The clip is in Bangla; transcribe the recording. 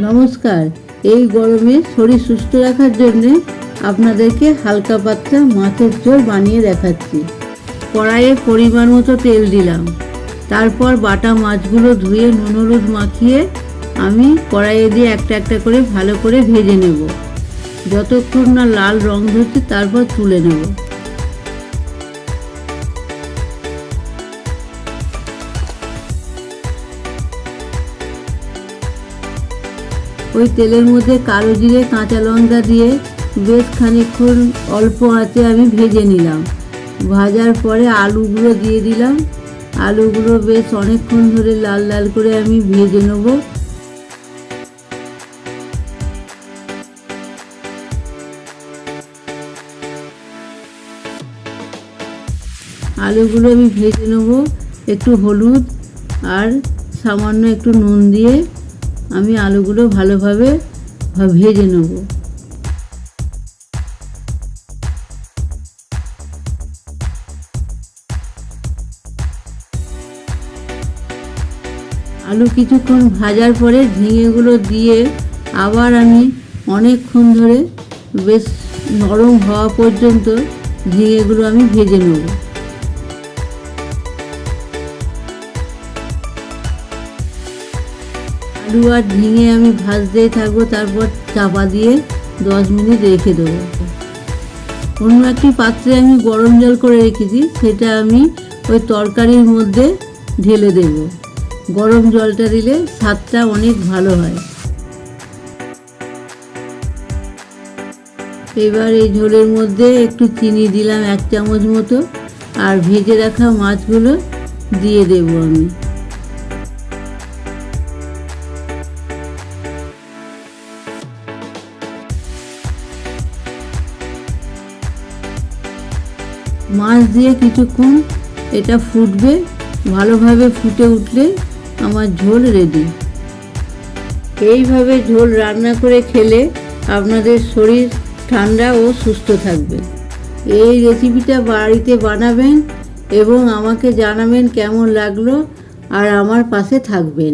নমস্কার। এই গরমে শরীর সুস্থ রাখার জন্যে আপনাদেরকে হালকা পাতলা মাছের ঝোল বানিয়ে দেখাচ্ছি। কড়াইয়ে পরিমাণ মতো তেল দিলাম, তারপর বাটা মাছগুলো ধুয়ে নুন হলুদ মাখিয়ে আমি কড়াইয়ে দিয়ে একটা একটা করে ভালো করে ভেজে নেব, যতক্ষণ না লাল রং ধরছে তারপর তুলে নেব। ওই তেলের মধ্যে কালো জিরে কাঁচা লঙ্কা দিয়ে বেশ খানিকক্ষণ অল্প আঁচে আমি ভেজে নিলাম। ভাজার পরে আলুগুলো দিয়ে দিলাম। আলুগুলো বেশ অনেকক্ষণ ধরে লাল লাল করে আমি ভেজে নেব। আলুগুলো আমি ভেজে নেব একটু হলুদ আর সামান্য একটু নুন দিয়ে। আমি আলুগুলো ভালোভাবে ভেজে নেব। আলু কিছুক্ষণ ভাজার পরে ঝিঙেগুলো দিয়ে আবার আমি অনেকক্ষণ ধরে বেশ নরম হওয়া পর্যন্ত ঝিঙেগুলো আমি ভেজে নেব। আলু আর ঝিঙে আমি ভাজতেই থাকবো, তারপর চাপা দিয়ে 10 মিনিট রেখে দেবো। অন্য একটি পাত্রে আমি গরম জল করে রেখেছি, সেটা আমি ওই তরকারির মধ্যে ঢেলে দেব। গরম জলটা দিলে স্বাদটা অনেক ভালো হয়। এবার এই ঝোলের মধ্যে একটু চিনি দিলাম 1 চামচ মতো, আর ভেজে রাখা মাছগুলো দিয়ে দেব আমি। মাছ দিয়ে কিছুক্ষণ এটা ফুটবে, ভালোভাবে ফুটে উঠলে আমার ঝোল রেডি। এইভাবে ঝোল রান্না করে খেলে আপনাদের শরীর ঠান্ডা ও সুস্থ থাকবে। এই রেসিপিটা বাড়িতে বানাবেন এবং আমাকে জানাবেন কেমন লাগলো, আর আমার পাশে থাকবেন।